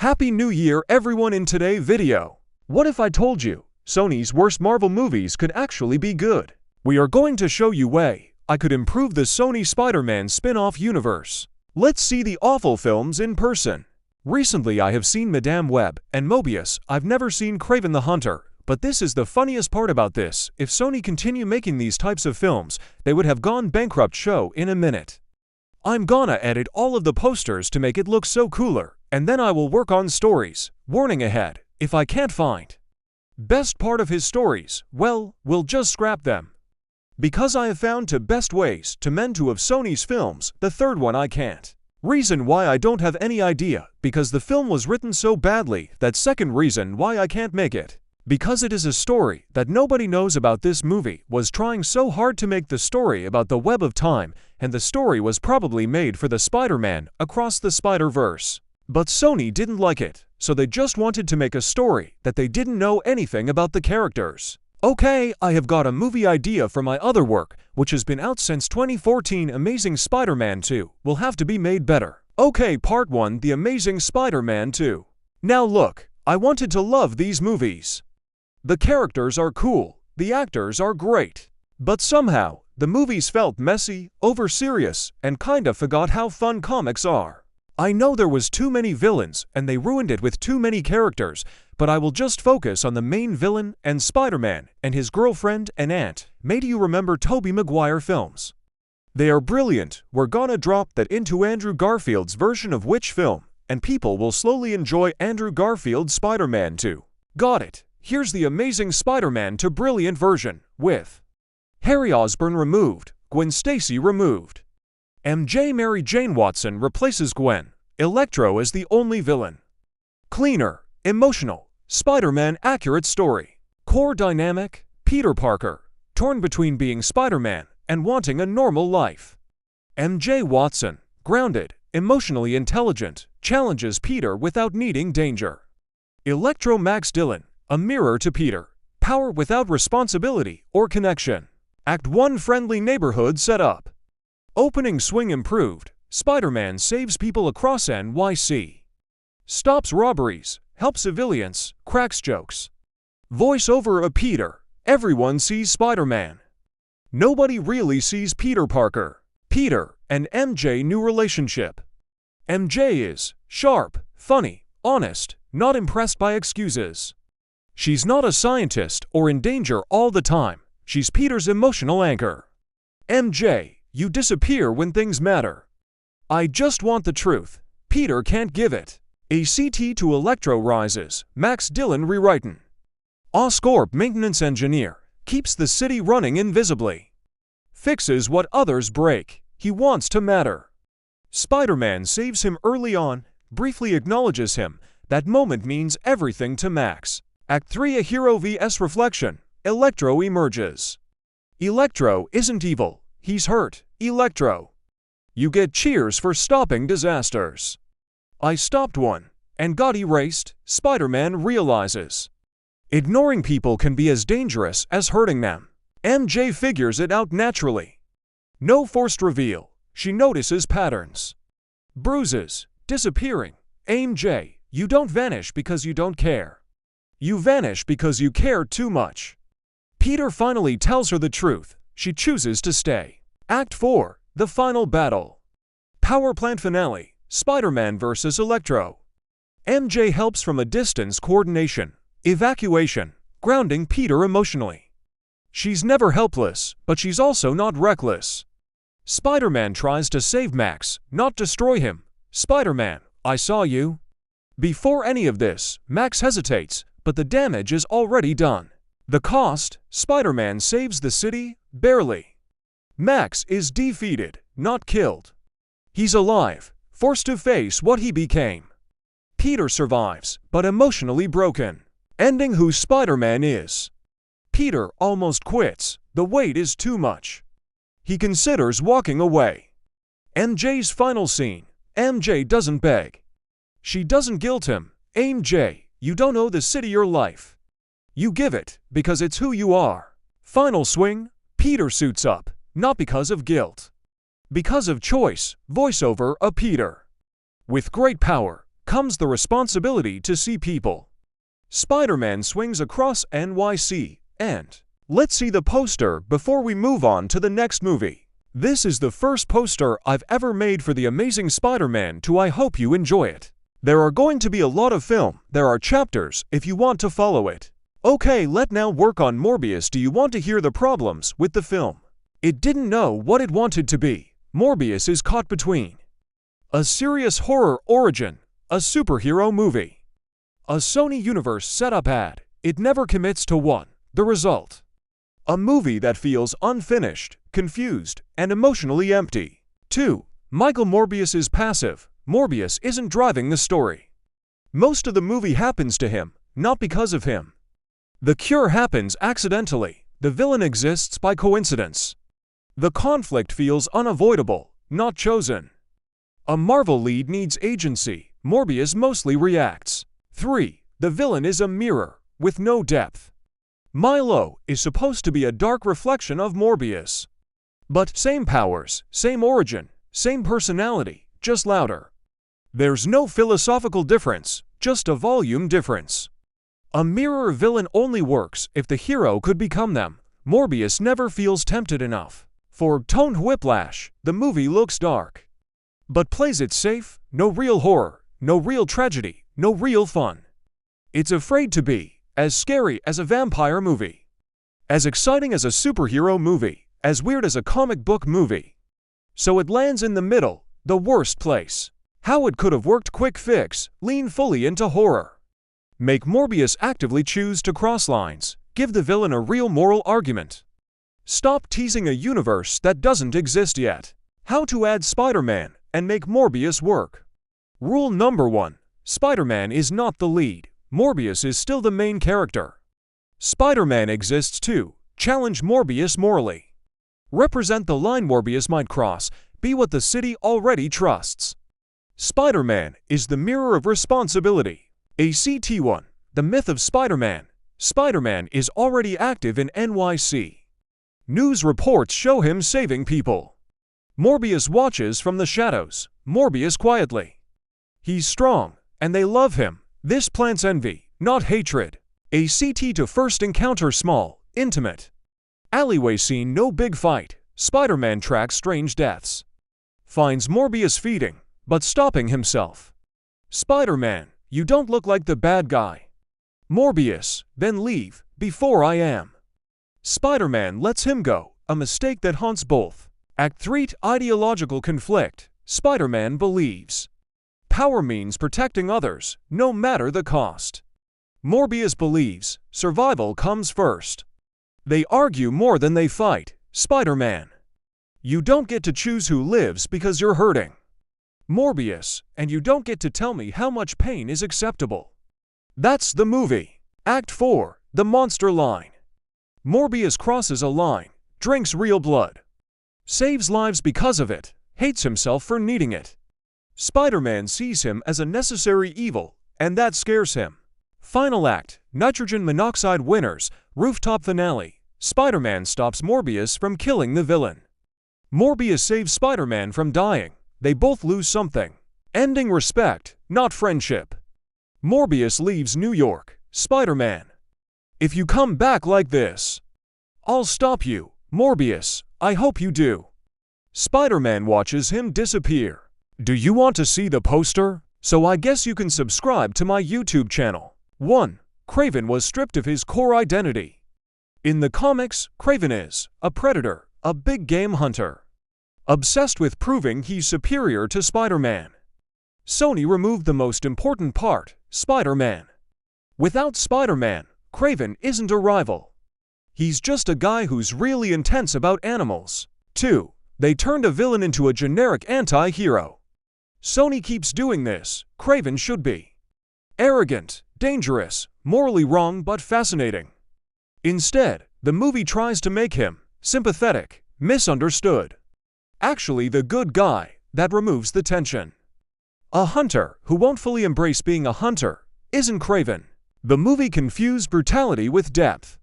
Happy New Year everyone. In today's video, what if I told you Sony's worst Marvel movies could actually be good? We are going to show you way I could improve the Sony Spider-Man spin-off universe. Let's see the awful films in person. Recently I have seen Madame Web and Mobius. I've never seen Kraven the Hunter, but this is the funniest part about this. If Sony continue making these types of films, they would have gone bankrupt. Show in a minute. I'm gonna edit all of the posters to make it look so cooler, and then I will work on stories. Warning ahead, if I can't find best part of his stories, well, we'll just scrap them. Because I have found two best ways to mend two of Sony's films, the third one I can't. Reason why I don't have any idea, because the film was written so badly. That second reason why I can't make it, because it is a story that nobody knows about. This movie was trying so hard to make the story about the web of time, and the story was probably made for the Spider-Man Across the Spider-Verse. But Sony didn't like it, so they just wanted to make a story that they didn't know anything about the characters. Okay, I have got a movie idea for my other work, which has been out since 2014. Amazing Spider-Man 2 will have to be made better. Okay, part 1, The Amazing Spider-Man 2. Now look, I wanted to love these movies. The characters are cool, the actors are great. But somehow, the movies felt messy, over-serious, and kinda forgot how fun comics are. I know there was too many villains, and they ruined it with too many characters, but I will just focus on the main villain and Spider-Man and his girlfriend and aunt. Maybe you remember Tobey Maguire films. They are brilliant. We're gonna drop that into Andrew Garfield's version of which film, and people will slowly enjoy Andrew Garfield's Spider-Man 2. Got it. Here's the Amazing Spider-Man 2 brilliant version, with Harry Osborn removed, Gwen Stacy removed. MJ Mary Jane Watson replaces Gwen. Electro is the only villain. Cleaner, emotional, Spider-Man accurate story. Core dynamic, Peter Parker, torn between being Spider-Man and wanting a normal life. MJ Watson, grounded, emotionally intelligent, challenges Peter without needing danger. Electro Max Dillon, a mirror to Peter, power without responsibility or connection. Act 1 friendly neighborhood setup. Opening swing improved, Spider-Man saves people across NYC. Stops robberies, helps civilians, cracks jokes. Voice-over of Peter, everyone sees Spider-Man. Nobody really sees Peter Parker. Peter and MJ new relationship. MJ is sharp, funny, honest, not impressed by excuses. She's not a scientist or in danger all the time. She's Peter's emotional anchor. MJ, you disappear when things matter. I just want the truth. Peter can't give it. ACT to Electro rises, Max Dillon rewritten. Oscorp maintenance engineer, keeps the city running invisibly. Fixes what others break, he wants to matter. Spider-Man saves him early on, briefly acknowledges him. That moment means everything to Max. Act 3 a hero vs reflection, Electro emerges. Electro isn't evil, he's hurt. Electro. You get cheers for stopping disasters. I stopped one and got erased, Spider-Man realizes. Ignoring people can be as dangerous as hurting them. MJ figures it out naturally. No forced reveal, she notices patterns. Bruises, disappearing. MJ, you don't vanish because you don't care. You vanish because you care too much. Peter finally tells her the truth, she chooses to stay. Act 4, the final battle. Power plant finale, Spider-Man vs. Electro. MJ helps from a distance, coordination, evacuation, grounding Peter emotionally. She's never helpless, but she's also not reckless. Spider-Man tries to save Max, not destroy him. Spider-Man, I saw you. Before any of this, Max hesitates, but the damage is already done. The cost, Spider-Man saves the city, barely. Max is defeated, not killed. He's alive, forced to face what he became. Peter survives, but emotionally broken. Ending who Spider-Man is. Peter almost quits, the weight is too much. He considers walking away. MJ's final scene, MJ doesn't beg. She doesn't guilt him. MJ, you don't owe the city your life. You give it, because it's who you are. Final swing, Peter suits up. Not because of guilt. Because of choice, voiceover of Peter. With great power comes the responsibility to see people. Spider-Man swings across NYC, and let's see the poster before we move on to the next movie. This is the first poster I've ever made for The Amazing Spider-Man 2. I hope you enjoy it. There are going to be a lot of film. There are chapters if you want to follow it. Okay, let's now work on Morbius. Do you want to hear the problems with the film? It didn't know what it wanted to be. Morbius is caught between a serious horror origin, a superhero movie, a Sony universe setup ad. It never commits to one. The result: a movie that feels unfinished, confused, and emotionally empty. 2. Michael Morbius is passive. Morbius isn't driving the story. Most of the movie happens to him, not because of him. The cure happens accidentally. The villain exists by coincidence. The conflict feels unavoidable, not chosen. A Marvel lead needs agency. Morbius mostly reacts. 3. The villain is a mirror, with no depth. Milo is supposed to be a dark reflection of Morbius. But same powers, same origin, same personality, just louder. There's no philosophical difference, just a volume difference. A mirror villain only works if the hero could become them. Morbius never feels tempted enough. For toned whiplash, the movie looks dark, but plays it safe. No real horror, no real tragedy, no real fun. It's afraid to be as scary as a vampire movie, as exciting as a superhero movie, as weird as a comic book movie. So it lands in the middle, the worst place. How it could have worked: quick fix, lean fully into horror. Make Morbius actively choose to cross lines, give the villain a real moral argument. Stop teasing a universe that doesn't exist yet. How to add Spider-Man and make Morbius work. Rule number 1. Spider-Man is not the lead. Morbius is still the main character. Spider-Man exists to challenge Morbius morally. Represent the line Morbius might cross. Be what the city already trusts. Spider-Man is the mirror of responsibility. ACT 1. The myth of Spider-Man. Spider-Man is already active in NYC. News reports show him saving people. Morbius watches from the shadows. Morbius quietly. He's strong, and they love him. This plants envy, not hatred. ACT to first encounter: small, intimate alleyway scene, no big fight. Spider-Man tracks strange deaths. Finds Morbius feeding, but stopping himself. Spider-Man, you don't look like the bad guy. Morbius, then leave, before I am. Spider-Man lets him go, a mistake that haunts both. Act 3. Ideological conflict. Spider-Man believes power means protecting others, no matter the cost. Morbius believes survival comes first. They argue more than they fight. Spider-Man, you don't get to choose who lives because you're hurting. Morbius, and you don't get to tell me how much pain is acceptable. That's the movie. Act 4. The monster line. Morbius crosses a line, drinks real blood, saves lives because of it, hates himself for needing it. Spider-Man sees him as a necessary evil, and that scares him. Final act. Nitrogen monoxide winners, rooftop finale. Spider-Man stops Morbius from killing the villain. Morbius saves Spider-Man from dying. They both lose something. Ending: respect, not friendship. Morbius leaves New York. Spider-Man, if you come back like this, I'll stop you. Morbius, I hope you do. Spider-Man watches him disappear. Do you want to see the poster? So I guess you can subscribe to my YouTube channel. 1. Kraven was stripped of his core identity. In the comics, Kraven is a predator, a big game hunter, obsessed with proving he's superior to Spider-Man. Sony removed the most important part: Spider-Man. Without Spider-Man, Kraven isn't a rival. He's just a guy who's really intense about animals. 2. They turned a villain into a generic anti-hero. Sony keeps doing this. Kraven should be arrogant, dangerous, morally wrong but fascinating. Instead, the movie tries to make him sympathetic, misunderstood. Actually the good guy that removes the tension. A hunter who won't fully embrace being a hunter isn't Kraven. The movie confused brutality with depth.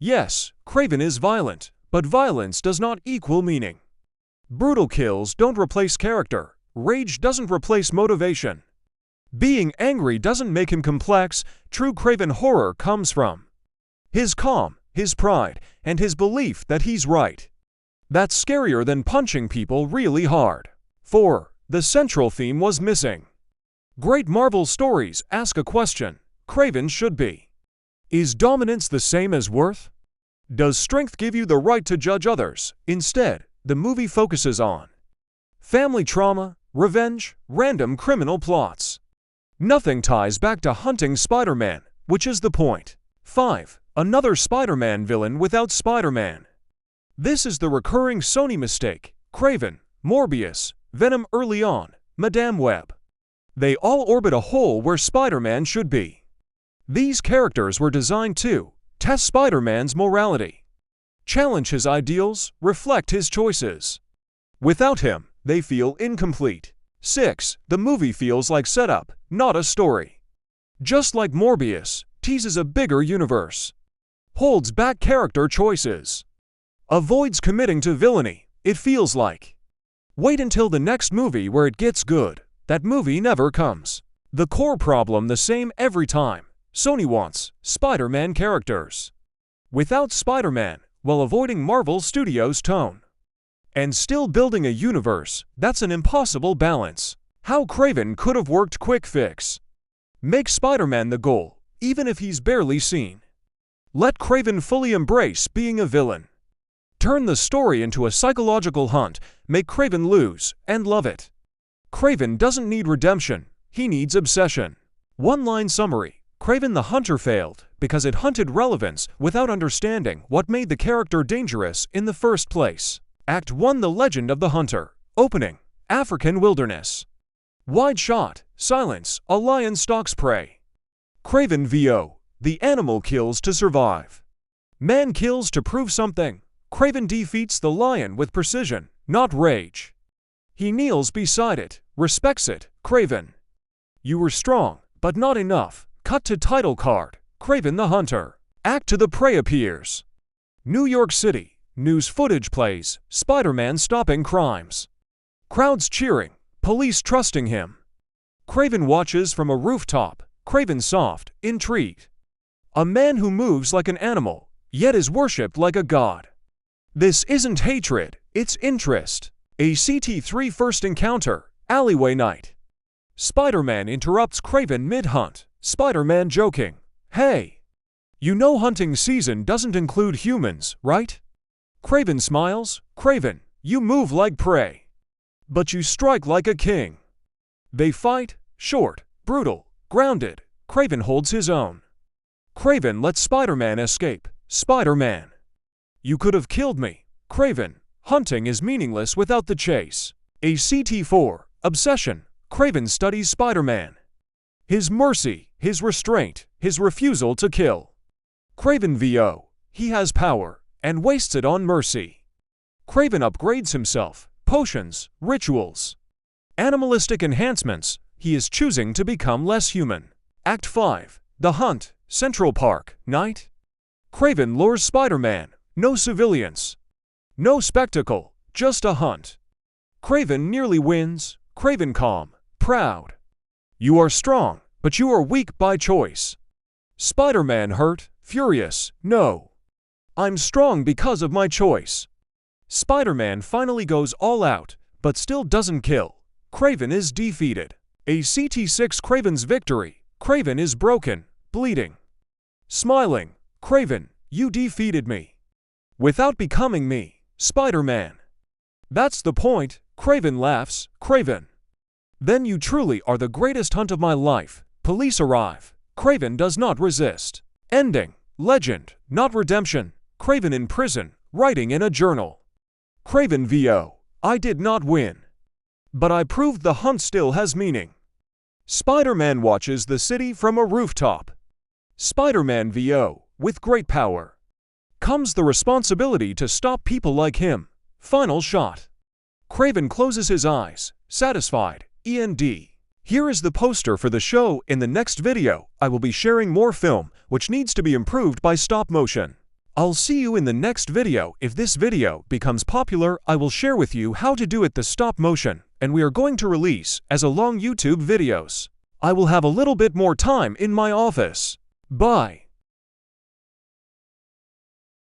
Yes, Kraven is violent, but violence does not equal meaning. Brutal kills don't replace character. Rage doesn't replace motivation. Being angry doesn't make him complex. True Craven horror comes from his calm, his pride, and his belief that he's right. That's scarier than punching people really hard. 4. The central theme was missing. Great Marvel stories ask a question. Craven should be. Is dominance the same as worth? Does strength give you the right to judge others? Instead, the movie focuses on family trauma, revenge, random criminal plots. Nothing ties back to hunting Spider-Man, which is the point. 5. Another Spider-Man villain without Spider-Man. This is the recurring Sony mistake. Craven, Morbius, Venom early on, Madame Web. They all orbit a hole where Spider-Man should be. These characters were designed to test Spider-Man's morality, challenge his ideals, reflect his choices. Without him, they feel incomplete. 6. The movie feels like setup, not a story. Just like Morbius, teases a bigger universe, holds back character choices, avoids committing to villainy. It feels like wait until the next movie where it gets good. That movie never comes. The core problem the same every time. Sony wants Spider-Man characters without Spider-Man, while avoiding Marvel Studios' tone and still building a universe. That's an impossible balance. How Craven could have worked. Quick fix. Make Spider-Man the goal, even if he's barely seen. Let Craven fully embrace being a villain. Turn the story into a psychological hunt. Make Craven lose and love it. Craven doesn't need redemption, he needs obsession. One-line summary. Craven the Hunter failed because it hunted relevance without understanding what made the character dangerous in the first place. Act 1. The Legend of the Hunter. Opening. African wilderness. Wide shot. Silence. A lion stalks prey. Craven VO. The animal kills to survive. Man kills to prove something. Craven defeats the lion with precision, not rage. He kneels beside it, respects it. Craven. You were strong, but not enough. Cut to title card. Craven the Hunter. Act 2. The prey appears. New York City. News footage plays. Spider-Man stopping crimes. Crowds cheering. Police trusting him. Craven watches from a rooftop. Craven soft, intrigued. A man who moves like an animal, yet is worshipped like a god. This isn't hatred, it's interest. A CT3 first encounter. Alleyway night. Spider-Man interrupts Craven mid-hunt. Spider-Man joking. Hey! You know hunting season doesn't include humans, right? Craven smiles. Craven, you move like prey. But you strike like a king. They fight. Short, brutal, grounded. Craven holds his own. Craven lets Spider-Man escape. Spider-Man. You could have killed me. Craven, hunting is meaningless without the chase. A CT4, obsession. Craven studies Spider-Man. His mercy, his restraint, his refusal to kill. Craven VO. He has power, and wastes it on mercy. Craven upgrades himself. Potions, rituals, animalistic enhancements. He is choosing to become less human. Act 5. The Hunt. Central Park. Night. Craven lures Spider-Man. No civilians. No spectacle. Just a hunt. Craven nearly wins. Craven calm. Proud. You are strong, but you are weak by choice. Spider-Man hurt. Furious. No. I'm strong because of my choice. Spider-Man finally goes all out, but still doesn't kill. Craven is defeated. A CT6 Craven's victory. Craven is broken, bleeding. Smiling. Craven, you defeated me. Without becoming me. Spider-Man. That's the point. Craven laughs. Craven. Then you truly are the greatest hunt of my life. Police arrive. Craven does not resist. Ending. Legend, not redemption. Craven in prison, writing in a journal. Craven VO. I did not win. But I proved the hunt still has meaning. Spider-Man watches the city from a rooftop. Spider-Man VO. With great power comes the responsibility to stop people like him. Final shot. Craven closes his eyes, satisfied. END. Here is the poster for the show. In the next video, I will be sharing more film, which needs to be improved by stop motion. I'll see you in the next video. If this video becomes popular, I will share with you how to do it the stop motion, and we are going to release as a long YouTube videos. I will have a little bit more time in my office. Bye.